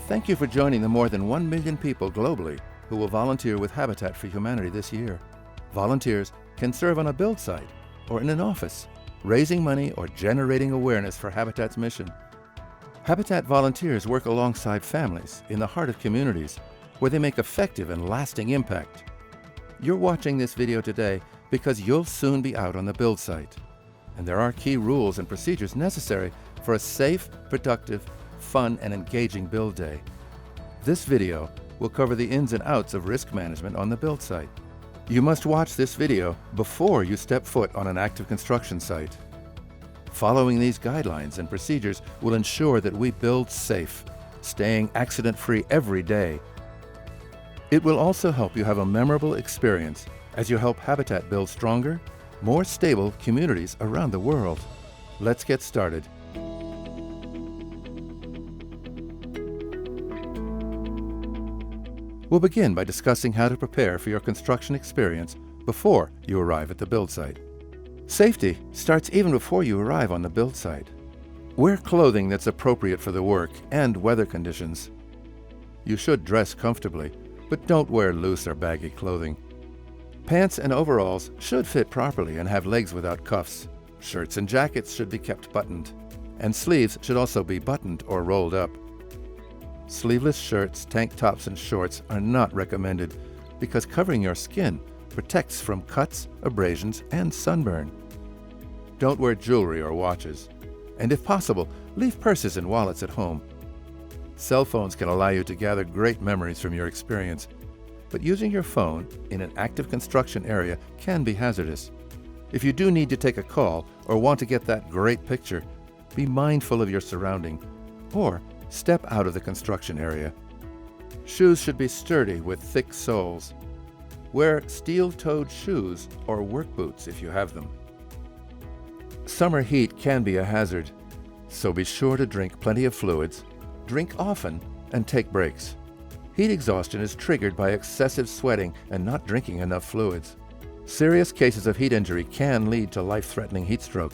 Thank you for joining the more than 1 million people globally who will volunteer with Habitat for Humanity this year. Volunteers can serve on a build site or in an office, raising money or generating awareness for Habitat's mission. Habitat volunteers work alongside families in the heart of communities where they make effective and lasting impact. You're watching this video today because you'll soon be out on the build site, and there are key rules and procedures necessary for a safe, productive, fun, and engaging build day. This video will cover the ins and outs of risk management on the build site. You must watch this video before you step foot on an active construction site. Following these guidelines and procedures will ensure that we build safe, staying accident-free every day. It will also help you have a memorable experience as you help Habitat build stronger, more stable communities around the world. Let's get started. We'll begin by discussing how to prepare for your construction experience before you arrive at the build site. Safety starts even before you arrive on the build site. Wear clothing that's appropriate for the work and weather conditions. You should dress comfortably, but don't wear loose or baggy clothing. Pants and overalls should fit properly and have legs without cuffs. Shirts and jackets should be kept buttoned, and sleeves should also be buttoned or rolled up. Sleeveless shirts, tank tops, and shorts are not recommended because covering your skin protects from cuts, abrasions, and sunburn. Don't wear jewelry or watches, and if possible, leave purses and wallets at home. Cell phones can allow you to gather great memories from your experience, but using your phone in an active construction area can be hazardous. If you do need to take a call or want to get that great picture, be mindful of your surrounding, or step out of the construction area. Shoes should be sturdy with thick soles. Wear steel-toed shoes or work boots if you have them. Summer heat can be a hazard, so be sure to drink plenty of fluids, drink often, and take breaks. Heat exhaustion is triggered by excessive sweating and not drinking enough fluids. Serious cases of heat injury can lead to life-threatening heat stroke.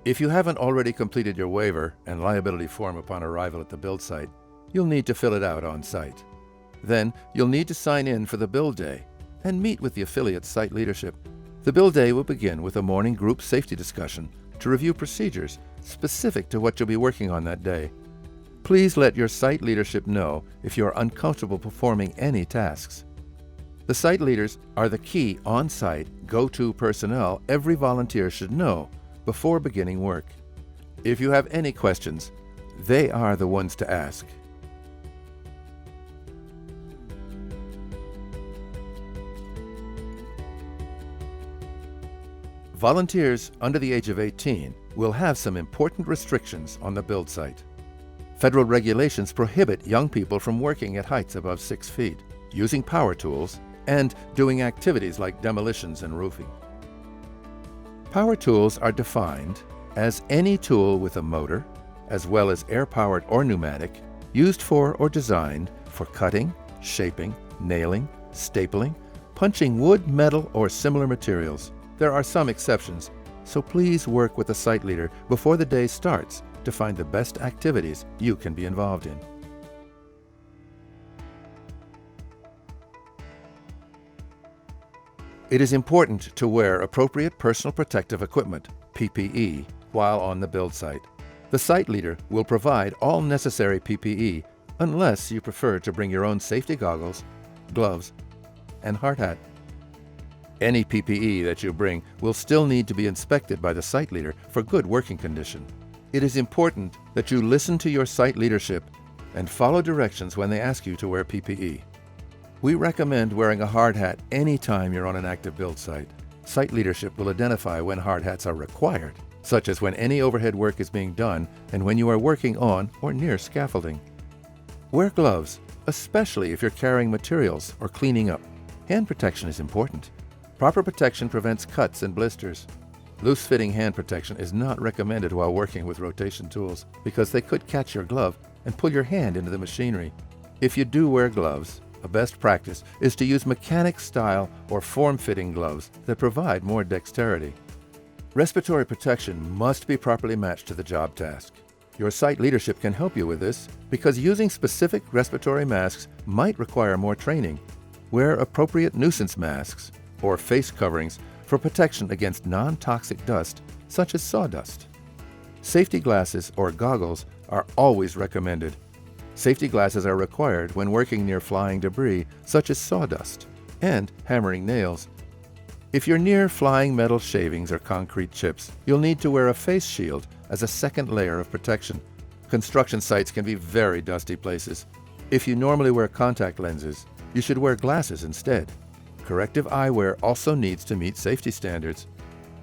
If you haven't already completed your waiver and liability form upon arrival at the build site, you'll need to fill it out on site. Then you'll need to sign in for the build day and meet with the affiliate site leadership. The build day will begin with a morning group safety discussion to review procedures specific to what you'll be working on that day. Please let your site leadership know if you're uncomfortable performing any tasks. The site leaders are the key on-site go-to personnel every volunteer should know before beginning work. If you have any questions, they are the ones to ask. Volunteers under the age of 18 will have some important restrictions on the build site. Federal regulations prohibit young people from working at heights above 6 feet, using power tools, and doing activities like demolitions and roofing. Power tools are defined as any tool with a motor, as well as air-powered or pneumatic, used for or designed for cutting, shaping, nailing, stapling, punching wood, metal, or similar materials. There are some exceptions, so please work with the site leader before the day starts to find the best activities you can be involved in. It is important to wear appropriate personal protective equipment, PPE, while on the build site. The site leader will provide all necessary PPE unless you prefer to bring your own safety goggles, gloves, and hard hat. Any PPE that you bring will still need to be inspected by the site leader for good working condition. It is important that you listen to your site leadership and follow directions when they ask you to wear PPE. We recommend wearing a hard hat anytime you're on an active build site. Site leadership will identify when hard hats are required, such as when any overhead work is being done and when you are working on or near scaffolding. Wear gloves, especially if you're carrying materials or cleaning up. Hand protection is important. Proper protection prevents cuts and blisters. Loose-fitting hand protection is not recommended while working with rotation tools because they could catch your glove and pull your hand into the machinery. If you do wear gloves, a best practice is to use mechanic-style or form-fitting gloves that provide more dexterity. Respiratory protection must be properly matched to the job task. Your site leadership can help you with this because using specific respiratory masks might require more training. Wear appropriate nuisance masks or face coverings for protection against non-toxic dust such as sawdust. Safety glasses or goggles are always recommended. Safety glasses are required when working near flying debris such as sawdust and hammering nails. If you're near flying metal shavings or concrete chips, you'll need to wear a face shield as a second layer of protection. Construction sites can be very dusty places. If you normally wear contact lenses, you should wear glasses instead. Corrective eyewear also needs to meet safety standards.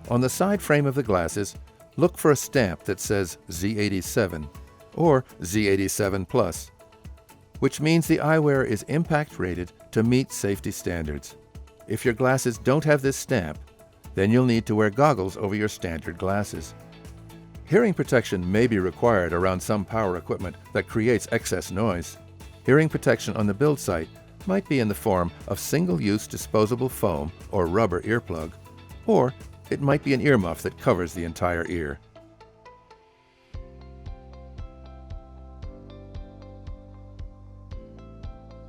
On the side frame of the glasses, look for a stamp that says Z87 or Z87 Plus, which means the eyewear is impact rated to meet safety standards. If your glasses don't have this stamp, then you'll need to wear goggles over your standard glasses. Hearing protection may be required around some power equipment that creates excess noise. Hearing protection on the build site might be in the form of single-use disposable foam or rubber earplug, or it might be an earmuff that covers the entire ear.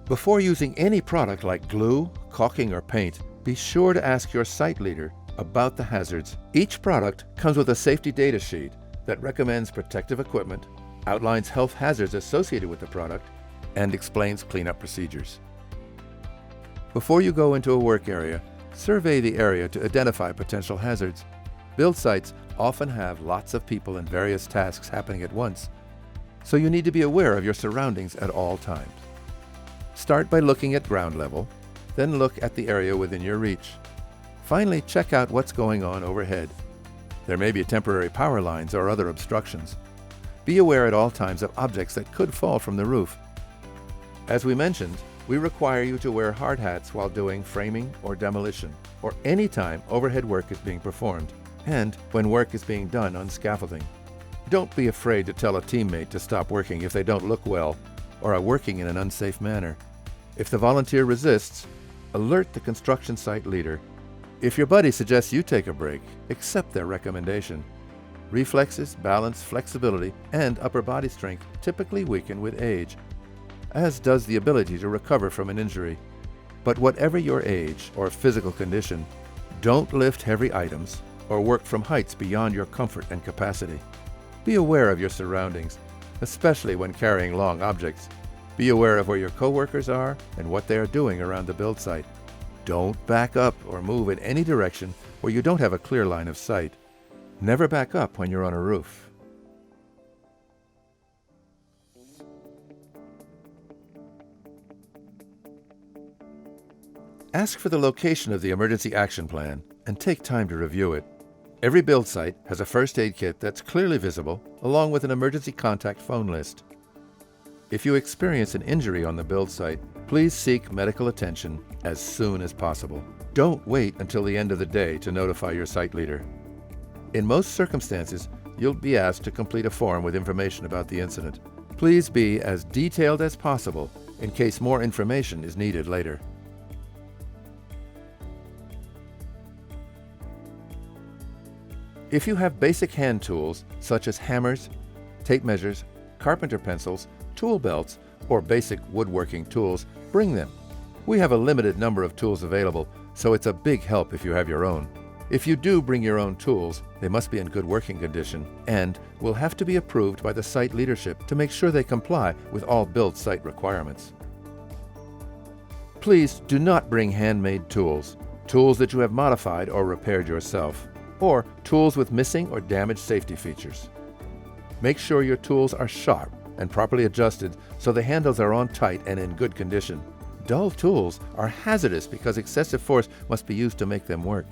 Before using any product like glue, caulking, or paint, be sure to ask your site leader about the hazards. Each product comes with a safety data sheet that recommends protective equipment, outlines health hazards associated with the product, and explains cleanup procedures. Before you go into a work area, survey the area to identify potential hazards. Build sites often have lots of people and various tasks happening at once, so you need to be aware of your surroundings at all times. Start by looking at ground level, then look at the area within your reach. Finally, check out what's going on overhead. There may be temporary power lines or other obstructions. Be aware at all times of objects that could fall from the roof. As we mentioned, we require you to wear hard hats while doing framing or demolition, or any time overhead work is being performed, and when work is being done on scaffolding. Don't be afraid to tell a teammate to stop working if they don't look well or are working in an unsafe manner. If the volunteer resists, alert the construction site leader. If your buddy suggests you take a break, accept their recommendation. Reflexes, balance, flexibility, and upper body strength typically weaken with age, as does the ability to recover from an injury. But whatever your age or physical condition, don't lift heavy items or work from heights beyond your comfort and capacity. Be aware of your surroundings, especially when carrying long objects. Be aware of where your coworkers are and what they are doing around the build site. Don't back up or move in any direction where you don't have a clear line of sight. Never back up when you're on a roof. Ask for the location of the emergency action plan and take time to review it. Every build site has a first aid kit that's clearly visible, along with an emergency contact phone list. If you experience an injury on the build site, please seek medical attention as soon as possible. Don't wait until the end of the day to notify your site leader. In most circumstances, you'll be asked to complete a form with information about the incident. Please be as detailed as possible in case more information is needed later. If you have basic hand tools such as hammers, tape measures, carpenter pencils, tool belts, or basic woodworking tools, bring them. We have a limited number of tools available, so it's a big help if you have your own. If you do bring your own tools, they must be in good working condition and will have to be approved by the site leadership to make sure they comply with all build site requirements. Please do not bring handmade tools, tools that you have modified or repaired yourself, or tools with missing or damaged safety features. Make sure your tools are sharp and properly adjusted so the handles are on tight and in good condition. Dull tools are hazardous because excessive force must be used to make them work.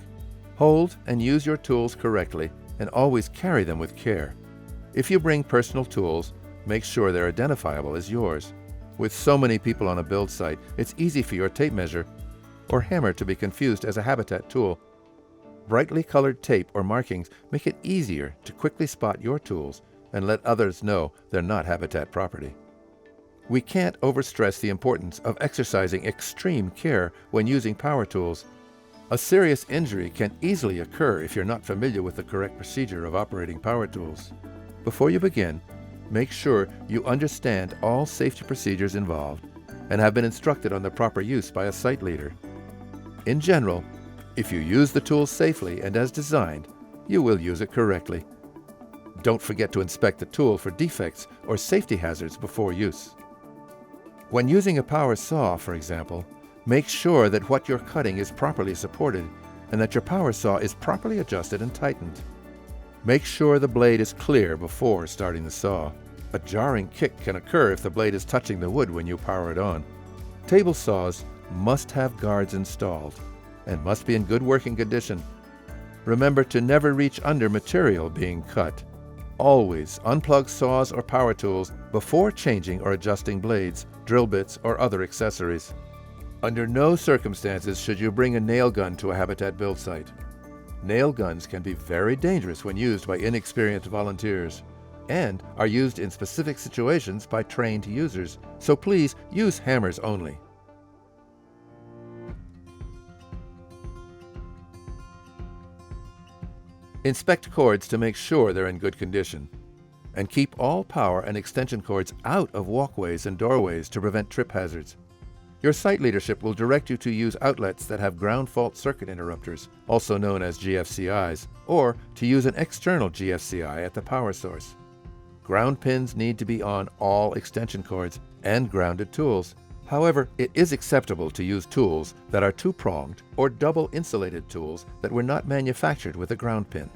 Hold and use your tools correctly and always carry them with care. If you bring personal tools, make sure they're identifiable as yours. With so many people on a build site, it's easy for your tape measure or hammer to be confused as a habitat tool. Brightly colored tape or markings make it easier to quickly spot your tools and let others know they're not habitat property. We can't overstress the importance of exercising extreme care when using power tools. A serious injury can easily occur if you're not familiar with the correct procedure of operating power tools. Before you begin, make sure you understand all safety procedures involved and have been instructed on the proper use by a site leader. In general, if you use the tool safely and as designed, you will use it correctly. Don't forget to inspect the tool for defects or safety hazards before use. When using a power saw, for example, make sure that what you're cutting is properly supported and that your power saw is properly adjusted and tightened. Make sure the blade is clear before starting the saw. A jarring kick can occur if the blade is touching the wood when you power it on. Table saws must have guards installed and must be in good working condition. Remember to never reach under material being cut. Always unplug saws or power tools before changing or adjusting blades, drill bits, or other accessories. Under no circumstances should you bring a nail gun to a habitat build site. Nail guns can be very dangerous when used by inexperienced volunteers and are used in specific situations by trained users, so please use hammers only. Inspect cords to make sure they're in good condition, and keep all power and extension cords out of walkways and doorways to prevent trip hazards. Your site leadership will direct you to use outlets that have ground fault circuit interrupters, also known as GFCIs, or to use an external GFCI at the power source. Ground pins need to be on all extension cords and grounded tools. However, it is acceptable to use tools that are two-pronged or double-insulated tools that were not manufactured with a ground pin.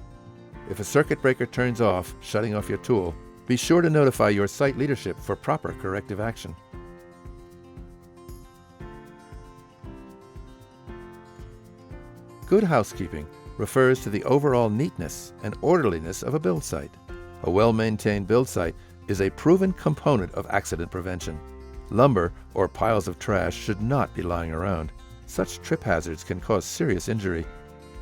If a circuit breaker turns off, shutting off your tool, be sure to notify your site leadership for proper corrective action. Good housekeeping refers to the overall neatness and orderliness of a build site. A well-maintained build site is a proven component of accident prevention. Lumber or piles of trash should not be lying around. Such trip hazards can cause serious injury.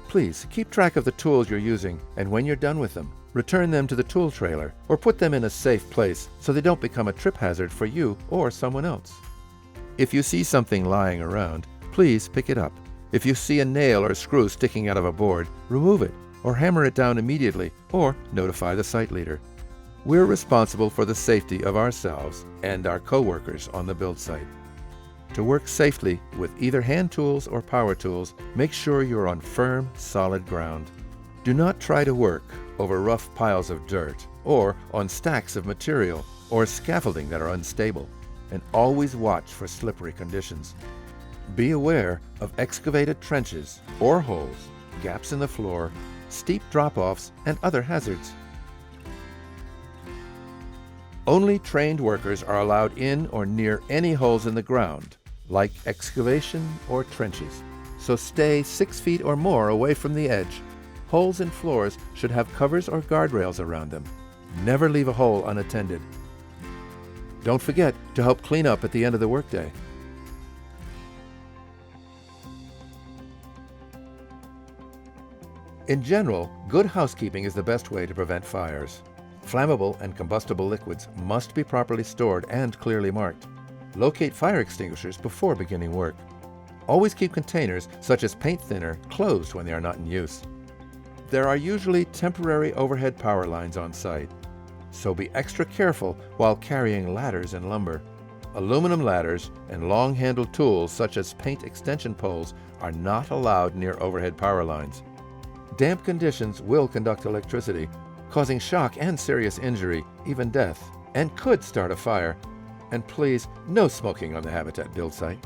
Please keep track of the tools you're using, and when you're done with them, return them to the tool trailer or put them in a safe place so they don't become a trip hazard for you or someone else. If you see something lying around, please pick it up. If you see a nail or screw sticking out of a board, remove it or hammer it down immediately or notify the site leader. We're responsible for the safety of ourselves and our co-workers on the build site. To work safely with either hand tools or power tools, make sure you're on firm, solid ground. Do not try to work over rough piles of dirt or on stacks of material or scaffolding that are unstable, and always watch for slippery conditions. Be aware of excavated trenches or holes, gaps in the floor, steep drop-offs, and other hazards. Only trained workers are allowed in or near any holes in the ground, like excavation or trenches, so stay 6 feet or more away from the edge. Holes in floors should have covers or guardrails around them. Never leave a hole unattended. Don't forget to help clean up at the end of the workday. In general, good housekeeping is the best way to prevent fires. Flammable and combustible liquids must be properly stored and clearly marked. Locate fire extinguishers before beginning work. Always keep containers, such as paint thinner, closed when they are not in use. There are usually temporary overhead power lines on site, so be extra careful while carrying ladders and lumber. Aluminum ladders and long-handled tools such as paint extension poles are not allowed near overhead power lines. Damp conditions will conduct electricity, causing shock and serious injury, even death, and could start a fire. And please, no smoking on the Habitat build site.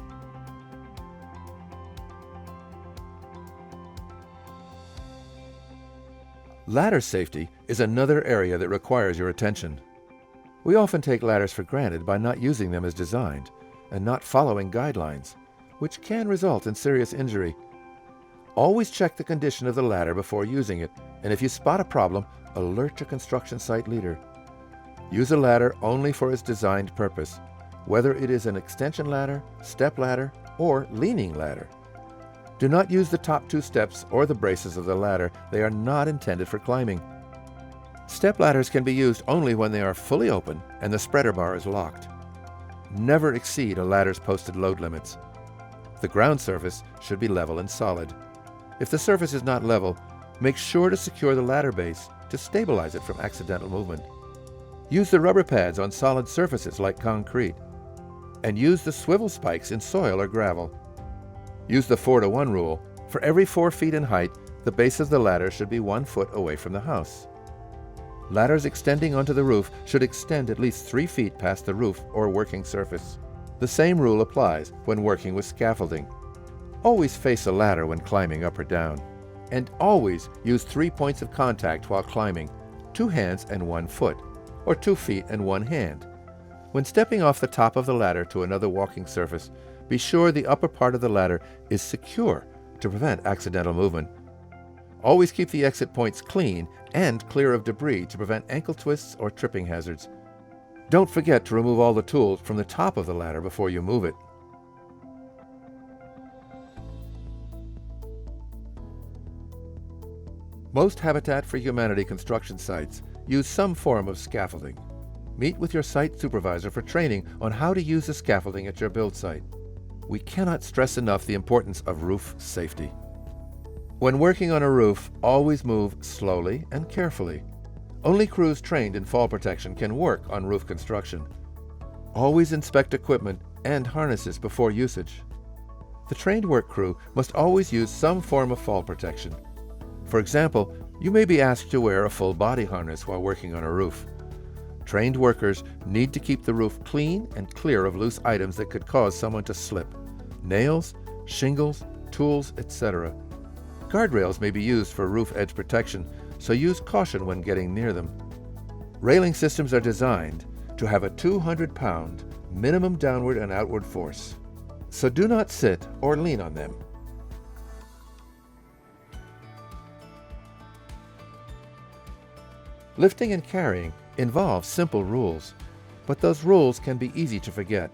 Ladder safety is another area that requires your attention. We often take ladders for granted by not using them as designed and not following guidelines, which can result in serious injury. Always check the condition of the ladder before using it, and if you spot a problem, alert your construction site leader. Use a ladder only for its designed purpose, whether it is an extension ladder, step ladder, or leaning ladder. Do not use the top 2 steps or the braces of the ladder. They are not intended for climbing. Step ladders can be used only when they are fully open and the spreader bar is locked. Never exceed a ladder's posted load limits. The ground surface should be level and solid. If the surface is not level, make sure to secure the ladder base to stabilize it from accidental movement. Use the rubber pads on solid surfaces like concrete, and use the swivel spikes in soil or gravel. Use the 4-to-1 rule. For every 4 feet in height, the base of the ladder should be 1 foot away from the house. Ladders extending onto the roof should extend at least 3 feet past the roof or working surface. The same rule applies when working with scaffolding. Always face a ladder when climbing up or down. And always use 3 points of contact while climbing, 2 hands and 1 foot, or 2 feet and 1 hand. When stepping off the top of the ladder to another walking surface, be sure the upper part of the ladder is secure to prevent accidental movement. Always keep the exit points clean and clear of debris to prevent ankle twists or tripping hazards. Don't forget to remove all the tools from the top of the ladder before you move it. Most Habitat for Humanity construction sites use some form of scaffolding. Meet with your site supervisor for training on how to use the scaffolding at your build site. We cannot stress enough the importance of roof safety. When working on a roof, always move slowly and carefully. Only crews trained in fall protection can work on roof construction. Always inspect equipment and harnesses before usage. The trained work crew must always use some form of fall protection. For example, you may be asked to wear a full body harness while working on a roof. Trained workers need to keep the roof clean and clear of loose items that could cause someone to slip. Nails, shingles, tools, etc. Guardrails may be used for roof edge protection, so use caution when getting near them. Railing systems are designed to have a 200-pound minimum downward and outward force, so do not sit or lean on them. Lifting and carrying involves simple rules, but those rules can be easy to forget.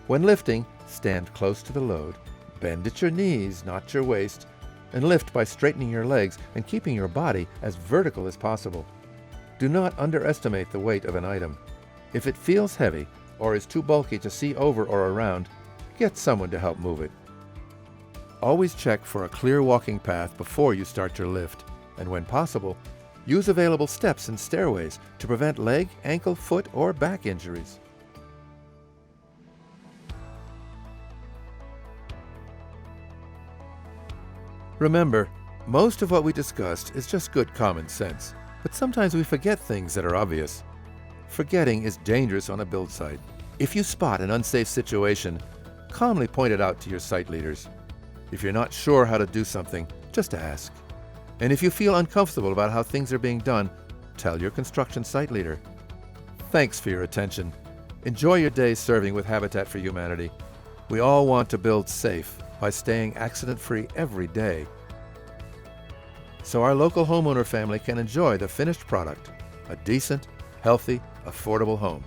When lifting, stand close to the load, bend at your knees, not your waist, and lift by straightening your legs and keeping your body as vertical as possible. Do not underestimate the weight of an item. If it feels heavy or is too bulky to see over or around, get someone to help move it. Always check for a clear walking path before you start your lift, and when possible, use available steps and stairways to prevent leg, ankle, foot, or back injuries. Remember, most of what we discussed is just good common sense, but sometimes we forget things that are obvious. Forgetting is dangerous on a build site. If you spot an unsafe situation, calmly point it out to your site leaders. If you're not sure how to do something, just ask. And if you feel uncomfortable about how things are being done, tell your construction site leader. Thanks for your attention. Enjoy your day serving with Habitat for Humanity. We all want to build safe by staying accident-free every day, so our local homeowner family can enjoy the finished product, a decent, healthy, affordable home.